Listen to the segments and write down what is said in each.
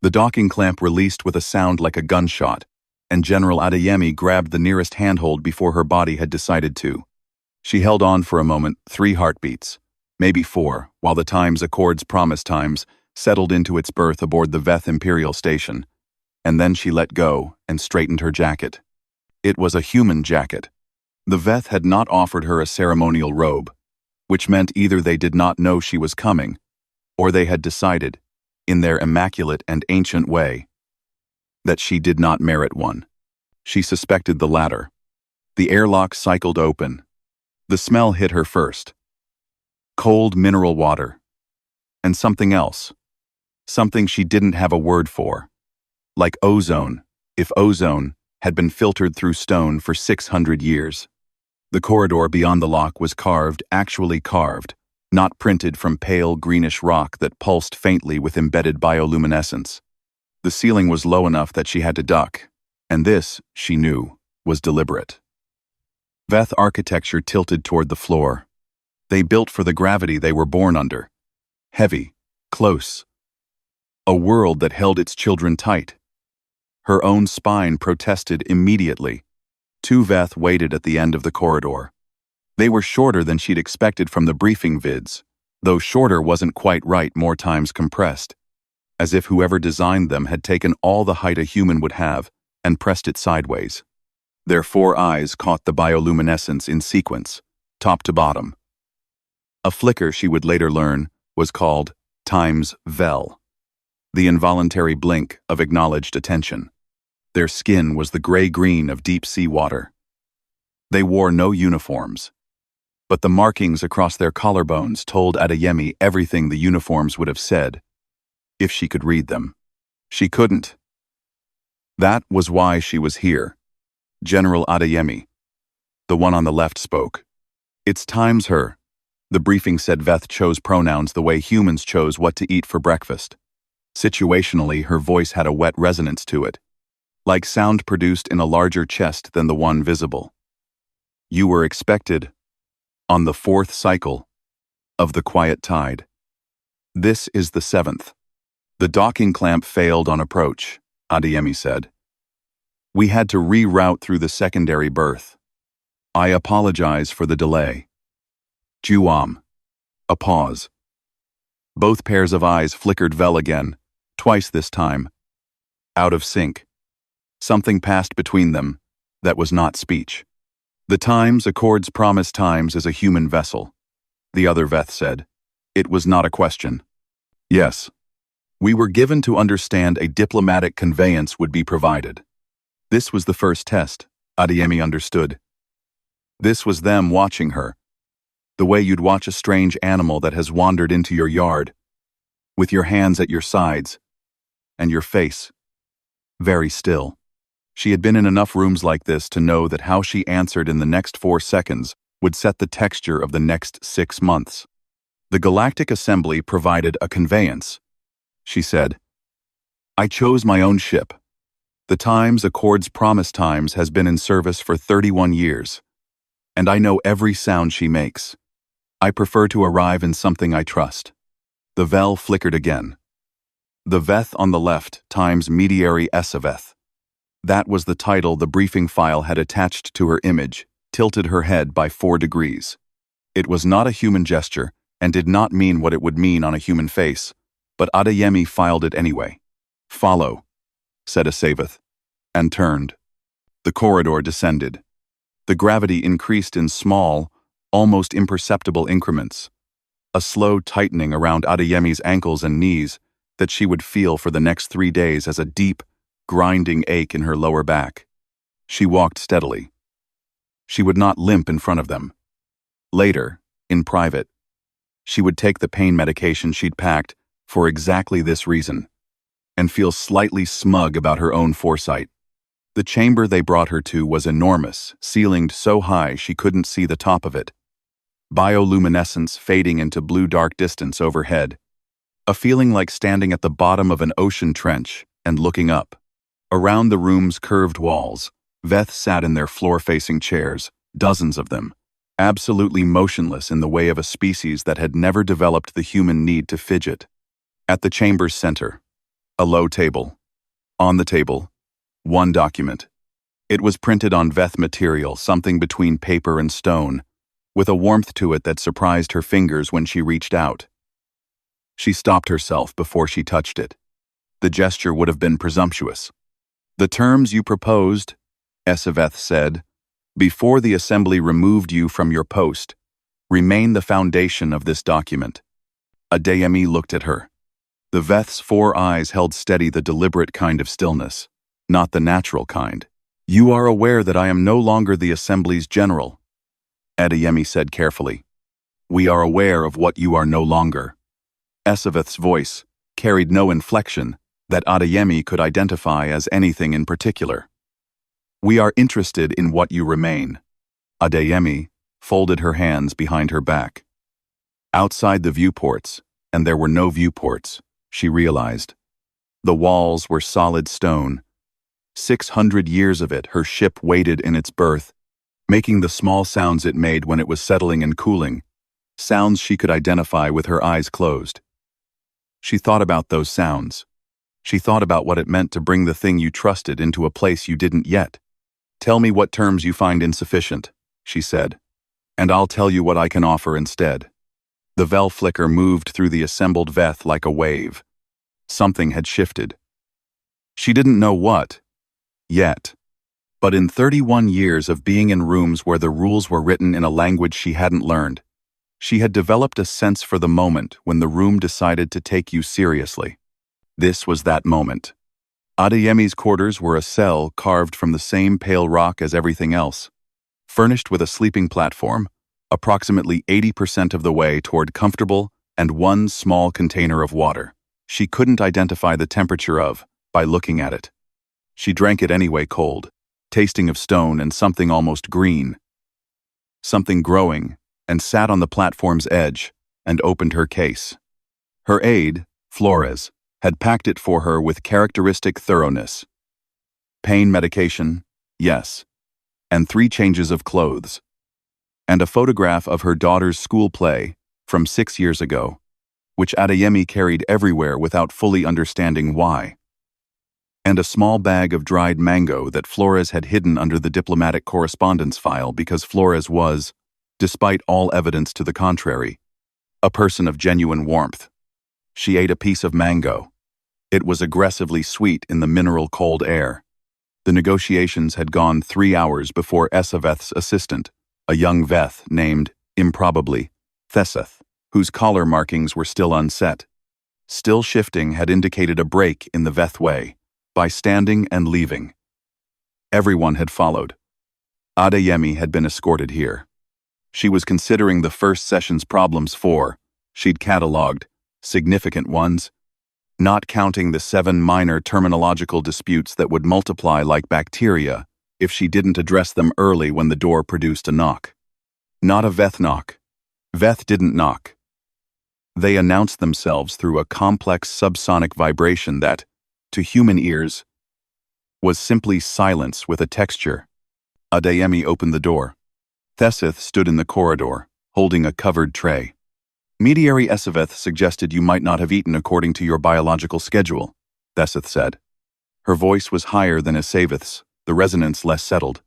The docking clamp released with a sound like a gunshot, and General Adeyemi grabbed the nearest handhold before her body had decided to. She held on for a moment, 3 heartbeats, maybe 4, while the time's Accord's promise times settled into its berth aboard the Veth Imperial Station, and then she let go and straightened her jacket. It was a human jacket. The Veth had not offered her a ceremonial robe, which meant either they did not know she was coming, or they had decided, in their immaculate and ancient way, that she did not merit one. She suspected the latter. The airlock cycled open. The smell hit her first. Cold mineral water. And something else. Something she didn't have a word for. Like ozone, if ozone had been filtered through stone for 600 years. The corridor beyond the lock was carved, actually carved, not printed from pale greenish rock that pulsed faintly with embedded bioluminescence. The ceiling was low enough that she had to duck, and this, she knew, was deliberate. Veth architecture tilted toward the floor. They built for the gravity they were born under. Heavy, close. A world that held its children tight. Her own spine protested immediately. 2 Veth waited at the end of the corridor. They were shorter than she'd expected from the briefing vids, though shorter wasn't quite right, more times compressed, as if whoever designed them had taken all the height a human would have and pressed it sideways. Their 4 eyes caught the bioluminescence in sequence, top to bottom. A flicker, she would later learn, was called time's vel, the involuntary blink of acknowledged attention. Their skin was the gray-green of deep-sea water. They wore no uniforms, but the markings across their collarbones told Adeyemi everything the uniforms would have said, if she could read them. She couldn't. That was why she was here. General Adeyemi, the one on the left, spoke. It's time's her. The briefing said Veth chose pronouns the way humans chose what to eat for breakfast. Situationally, her voice had a wet resonance to it, like sound produced in a larger chest than the one visible. You were expected on the 4th cycle of the quiet tide. This is the 7th. The docking clamp failed on approach, Adeyemi said. We had to reroute through the secondary berth. I apologize for the delay. Juam. A pause. Both pairs of eyes flickered Vel again, twice this time. Out of sync. Something passed between them that was not speech. The times Accord's promise times is a human vessel, the other Veth said. It was not a question. Yes. We were given to understand a diplomatic conveyance would be provided. This was the first test, Adeyemi understood. This was them watching her, the way you'd watch a strange animal that has wandered into your yard, with your hands at your sides, and your face very still. She had been in enough rooms like this to know that how she answered in the next 4 seconds would set the texture of the next 6 months. The Galactic Assembly provided a conveyance, she said. I chose my own ship. The times Accord's promise times has been in service for 31 years, and I know every sound she makes. I prefer to arrive in something I trust. The Vel flickered again. The Veth on the left times Mediary Essaveth. That was the title the briefing file had attached to her image, tilted her head by 4 degrees. It was not a human gesture and did not mean what it would mean on a human face, but Adeyemi filed it anyway. Follow, said Essaveth, and turned. The corridor descended. The gravity increased in small, almost imperceptible increments, a slow tightening around Adeyemi's ankles and knees that she would feel for the next 3 days as a deep, grinding ache in her lower back. She walked steadily. She would not limp in front of them. Later, in private, she would take the pain medication she'd packed for exactly this reason, and feel slightly smug about her own foresight. The chamber they brought her to was enormous, ceilinged so high she couldn't see the top of it. Bioluminescence fading into blue-dark distance overhead. A feeling like standing at the bottom of an ocean trench and looking up. Around the room's curved walls, Veth sat in their floor-facing chairs, dozens of them, absolutely motionless in the way of a species that had never developed the human need to fidget. At the chamber's center, A low table. On the table, one document. It was printed on Veth material, something between paper and stone, with a warmth to it that surprised her fingers when she reached out. She stopped herself before she touched it. The gesture would have been presumptuous. "The terms you proposed," Essaveth said, "before the assembly removed you from your post, remain the foundation of this document." Adeyemi looked at her. The Veth's 4 eyes held steady the deliberate kind of stillness, not the natural kind. "You are aware that I am no longer the assembly's general," Adeyemi said carefully. "We are aware of what you are no longer." Essaveth's voice carried no inflection that Adeyemi could identify as anything in particular. "We are interested in what you remain." Adeyemi folded her hands behind her back. Outside the viewports, and there were no viewports, she realized. The walls were solid stone. 600 years of it, her ship waited in its berth, making the small sounds it made when it was settling and cooling, sounds she could identify with her eyes closed. She thought about those sounds. She thought about what it meant to bring the thing you trusted into a place you didn't yet. "Tell me what terms you find insufficient," she said, "and I'll tell you what I can offer instead." The Vel flicker moved through the assembled Veth like a wave. Something had shifted. She didn't know what, yet. But in 31 years of being in rooms where the rules were written in a language she hadn't learned, she had developed a sense for the moment when the room decided to take you seriously. This was that moment. Adeyemi's quarters were a cell carved from the same pale rock as everything else, furnished with a sleeping platform, approximately 80% of the way toward comfortable, and one small container of water. She couldn't identify the temperature of by looking at it. She drank it anyway cold, tasting of stone and something almost green. Something growing, and sat on the platform's edge and opened her case. Her aide, Flores, had packed it for her with characteristic thoroughness. Pain medication, yes, and 3 changes of clothes, and a photograph of her daughter's school play from 6 years ago, which Adeyemi carried everywhere without fully understanding why, and a small bag of dried mango that Flores had hidden under the diplomatic correspondence file because Flores was, despite all evidence to the contrary, a person of genuine warmth. She ate a piece of mango. It was aggressively sweet in the mineral cold air. The negotiations had gone 3 hours before Essaveth's assistant, a young Veth named, improbably, Thesseth, whose collar markings were still unset. Still shifting had indicated a break in the Veth way, by standing and leaving. Everyone had followed. Adeyemi had been escorted here. She was considering the first session's problems she'd catalogued, significant ones, not counting the 7 minor terminological disputes that would multiply like bacteria if she didn't address them early when the door produced a knock. Not a Veth knock. Veth didn't knock. They announced themselves through a complex subsonic vibration that, to human ears, was simply silence with a texture. Adeyemi opened the door. Thesseth stood in the corridor, holding a covered tray. "Mediary Essaveth suggested you might not have eaten according to your biological schedule," Thesseth said. Her voice was higher than Essaveth's, the resonance less settled.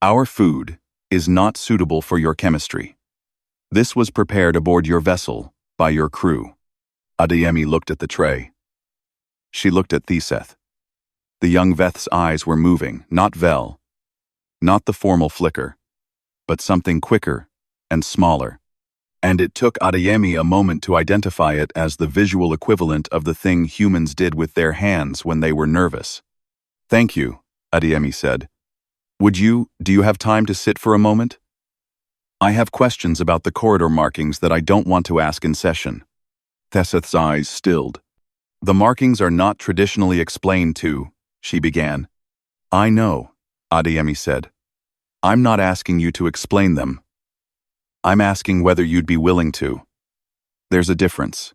"Our food is not suitable for your chemistry. This was prepared aboard your vessel by your crew." Adeyemi looked at the tray. She looked at Thesseth. The young Veth's eyes were moving, not Vel, not the formal flicker, but something quicker and smaller. And it took Adeyemi a moment to identify it as the visual equivalent of the thing humans did with their hands when they were nervous. "Thank you," Adeyemi said. Do you have time to sit for a moment? I have questions about the corridor markings that I don't want to ask in session." Thesseth's eyes stilled. "The markings are not traditionally explained to," she began. "I know," Adeyemi said. "I'm not asking you to explain them. I'm asking whether you'd be willing to. There's a difference."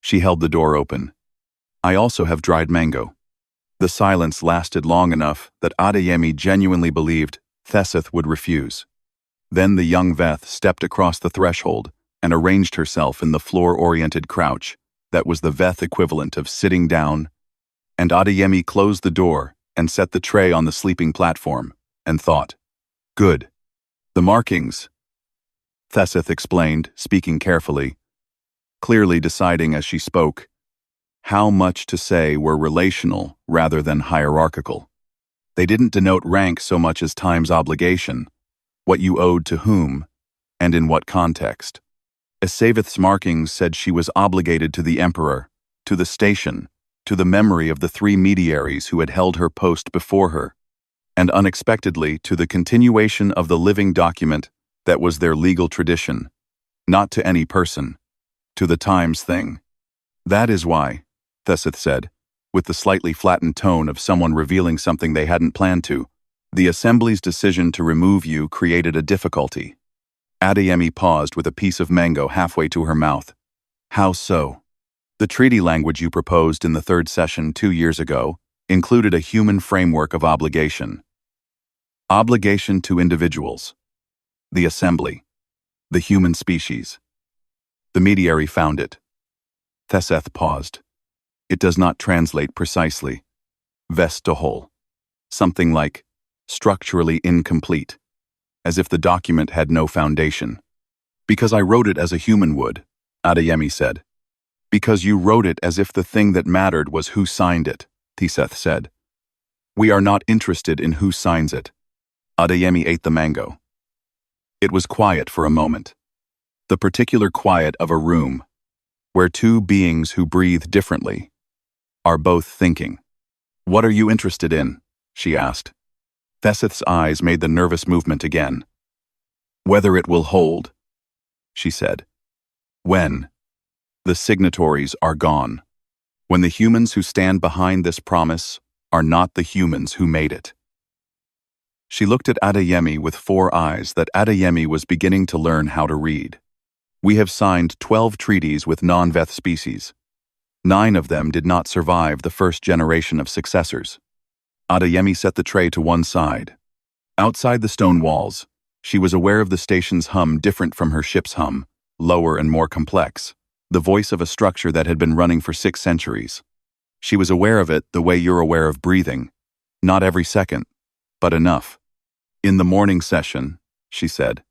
She held the door open. "I also have dried mango." The silence lasted long enough that Adeyemi genuinely believed Thesseth would refuse. Then the young Veth stepped across the threshold and arranged herself in the floor-oriented crouch, That was the Veth equivalent of sitting down, and Adeyemi closed the door and set the tray on the sleeping platform, and thought, "Good. The markings," Thesseth explained, speaking carefully, clearly deciding as she spoke how much to say were relational rather than hierarchical. They didn't denote rank so much as time's obligation, what you owed to whom, and in what context. Essaveth's markings said she was obligated to the Emperor, to the station, to the memory of the 3 mediaries who had held her post before her, and unexpectedly to the continuation of the living document that was their legal tradition, not to any person, to the times thing. "That is why," Thesseth said, with the slightly flattened tone of someone revealing something they hadn't planned to, "the Assembly's decision to remove you created a difficulty." Adeyemi paused with a piece of mango halfway to her mouth. "How so?" "The treaty language you proposed in the 3rd session 2 years ago included a human framework of obligation. Obligation to individuals. The Assembly. The human species. The mediary found it." Thesseth paused. "It does not translate precisely. Vest to whole. Something like structurally incomplete, as if the document had no foundation." "Because I wrote it as a human would," Adeyemi said. "Because you wrote it as if the thing that mattered was who signed it," Thesseth said. "We are not interested in who signs it." Adeyemi ate the mango. It was quiet for a moment. The particular quiet of a room, where 2 beings who breathe differently are both thinking. "What are you interested in?" she asked. Thesseth's eyes made the nervous movement again. "Whether it will hold," she said. "When the signatories are gone. When the humans who stand behind this promise are not the humans who made it." She looked at Adeyemi with 4 eyes that Adeyemi was beginning to learn how to read. "We have signed 12 treaties with non-Veth species. 9 of them did not survive the first generation of successors." Adeyemi set the tray to one side. Outside the stone walls, she was aware of the station's hum different from her ship's hum, lower and more complex, the voice of a structure that had been running for 6 centuries. She was aware of it the way you're aware of breathing, not every second, but enough. "In the morning session," she said,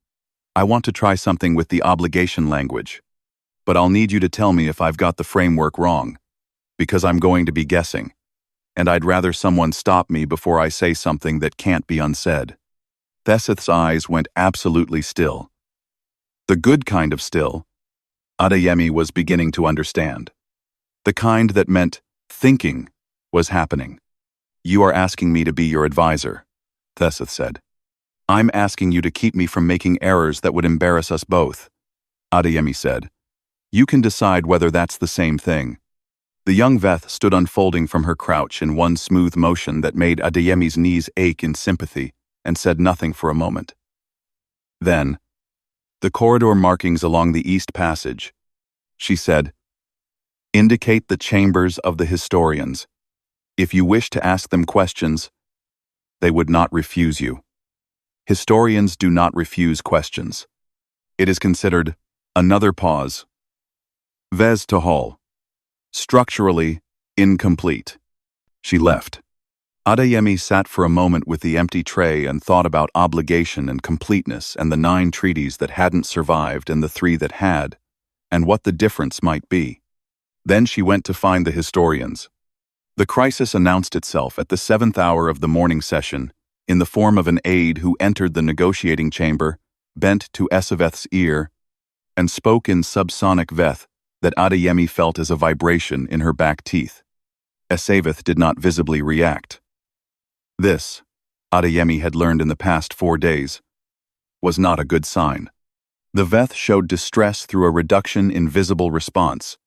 "I want to try something with the obligation language, but I'll need you to tell me if I've got the framework wrong, because I'm going to be guessing, and I'd rather someone stop me before I say something that can't be unsaid." Thesseth's eyes went absolutely still. The good kind of still, Adeyemi was beginning to understand. The kind that meant thinking was happening. "You are asking me to be your advisor," Thesseth said. "I'm asking you to keep me from making errors that would embarrass us both," Adeyemi said. "You can decide whether that's the same thing." The young Veth stood unfolding from her crouch in one smooth motion that made Adeyemi's knees ache in sympathy, and said nothing for a moment. Then, "The corridor markings along the East Passage," she said, "indicate the chambers of the historians. If you wish to ask them questions, they would not refuse you. Historians do not refuse questions. It is considered," another pause, "Vez to Hall. Structurally incomplete." She left. Adeyemi sat for a moment with the empty tray and thought about obligation and completeness and the 9 treaties that hadn't survived and the 3 that had, and what the difference might be. Then she went to find the historians. The crisis announced itself at the 7th hour of the morning session in the form of an aide who entered the negotiating chamber, bent to Essaveth's ear, and spoke in subsonic Veth that Adeyemi felt as a vibration in her back teeth. Essaveth did not visibly react. This, Adeyemi had learned in the past 4 days, was not a good sign. The Veth showed distress through a reduction in visible response,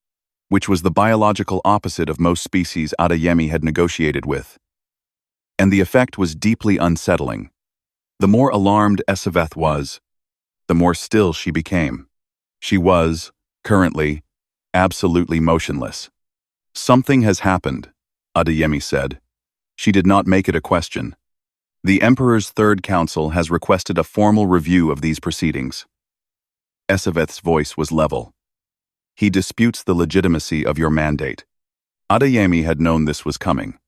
which was the biological opposite of most species Adeyemi had negotiated with. And the effect was deeply unsettling. The more alarmed Essaveth was, the more still she became. She was, currently, absolutely motionless. "Something has happened," Adeyemi said. She did not make it a question. "The Emperor's Third Council has requested a formal review of these proceedings." Essaveth's voice was level. He disputes the legitimacy of your mandate. Adeyemi had known this was coming.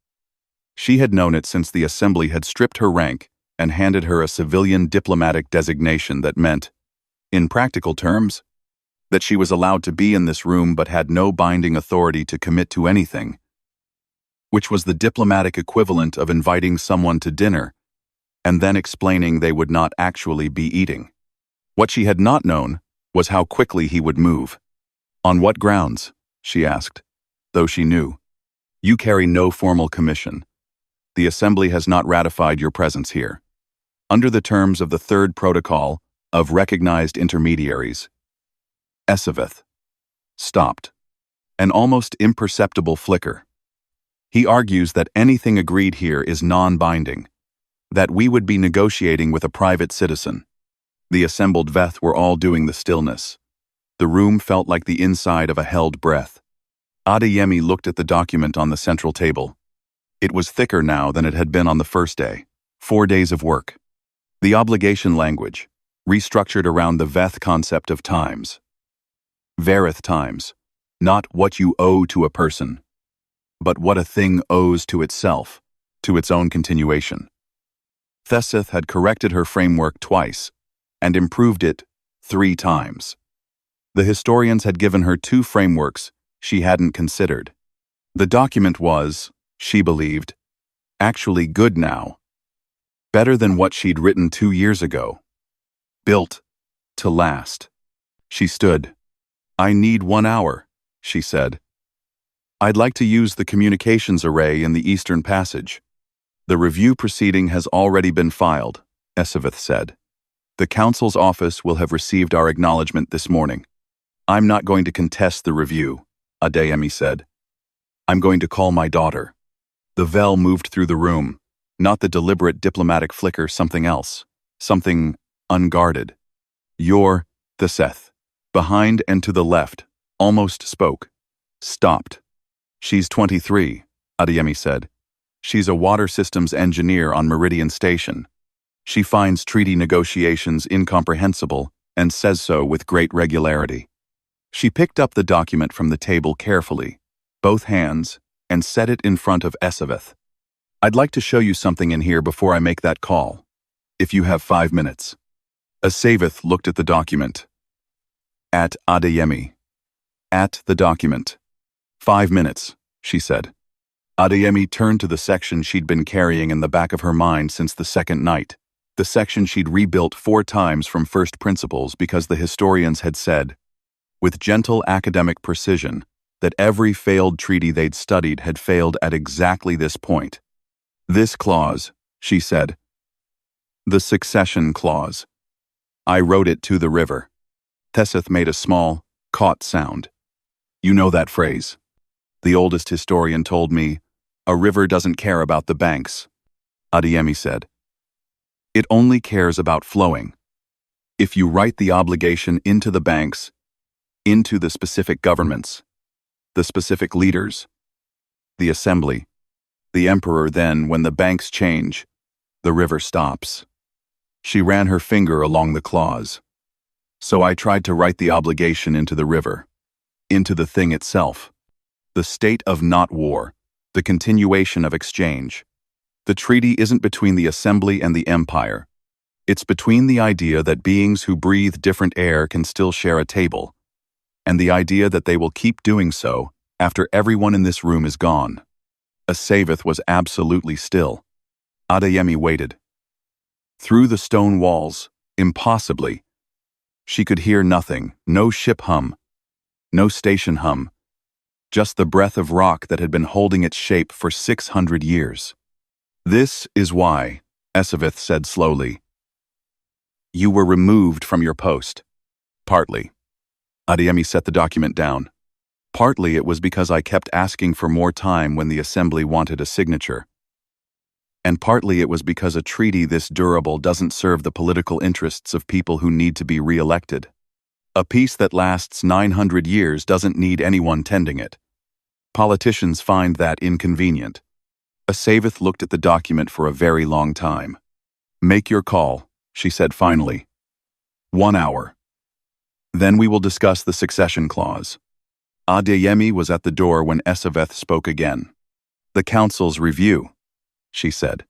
She had known it since the assembly had stripped her rank and handed her a civilian diplomatic designation that meant, in practical terms, that she was allowed to be in this room but had no binding authority to commit to anything, which was the diplomatic equivalent of inviting someone to dinner and then explaining they would not actually be eating. What she had not known was how quickly he would move. On what grounds? She asked, though she knew. You carry no formal commission. The Assembly has not ratified your presence here. Under the terms of the Third Protocol of Recognized Intermediaries, Essaveth stopped. An almost imperceptible flicker. He argues that anything agreed here is non-binding, that we would be negotiating with a private citizen. The assembled Veth were all doing the stillness. The room felt like the inside of a held breath. Adeyemi looked at the document on the central table. It was thicker now than it had been on the first day. 4 days of work. The obligation language, restructured around the Veth concept of times. Verith times, not what you owe to a person, but what a thing owes to itself, to its own continuation. Thesseth had corrected her framework twice and improved it 3 times. The historians had given her 2 frameworks she hadn't considered. The document was, she believed, actually good now. Better than what she'd written 2 years ago. Built to last. She stood. I need 1 hour, she said. I'd like to use the communications array in the Eastern Passage. The review proceeding has already been filed, Essaveth said. The Council's office will have received our acknowledgement this morning. I'm not going to contest the review, Adeyemi said. I'm going to call my daughter. The Vel moved through the room, not the deliberate diplomatic flicker, something else, something unguarded. You're Thesseth. Behind and to the left, almost spoke. Stopped. She's 23, Adeyemi said. She's a water systems engineer on Meridian Station. She finds treaty negotiations incomprehensible and says so with great regularity. She picked up the document from the table carefully, both hands, and set it in front of Essaveth. I'd like to show you something in here before I make that call, if you have 5 minutes. Essaveth looked at the document. At Adeyemi. At the document. 5 minutes, she said. Adeyemi turned to the section she'd been carrying in the back of her mind since the second night, the section she'd rebuilt 4 times from first principles because the historians had said, with gentle academic precision, that every failed treaty they'd studied had failed at exactly this point. This clause, she said. The succession clause. I wrote it to the river. Thesseth made a small, caught sound. You know that phrase. The oldest historian told me, a river doesn't care about the banks, Adeyemi said. It only cares about flowing. If you write the obligation into the banks, into the specific governments, the specific leaders, the assembly, the emperor, then, when the banks change, the river stops. She ran her finger along the clause. So I tried to write the obligation into the river, into the thing itself, the state of not war, the continuation of exchange. The treaty isn't between the assembly and the empire. It's between the idea that beings who breathe different air can still share a table, and the idea that they will keep doing so after everyone in this room is gone. Essaveth was absolutely still. Adeyemi waited. Through the stone walls, impossibly, she could hear nothing, no ship hum, no station hum, just the breath of rock that had been holding its shape for 600 years. This is why, Essaveth said slowly, you were removed from your post. Partly. Adeyemi set the document down. Partly it was because I kept asking for more time when the assembly wanted a signature. And partly it was because a treaty this durable doesn't serve the political interests of people who need to be re-elected. A peace that lasts 900 years doesn't need anyone tending it. Politicians find that inconvenient. Essaveth looked at the document for a very long time. Make your call, she said finally. 1 hour. Then we will discuss the succession clause. Adeyemi was at the door when Essaveth spoke again. "The council's review," she said.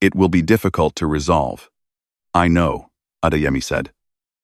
"It will be difficult to resolve." "I know," Adeyemi said.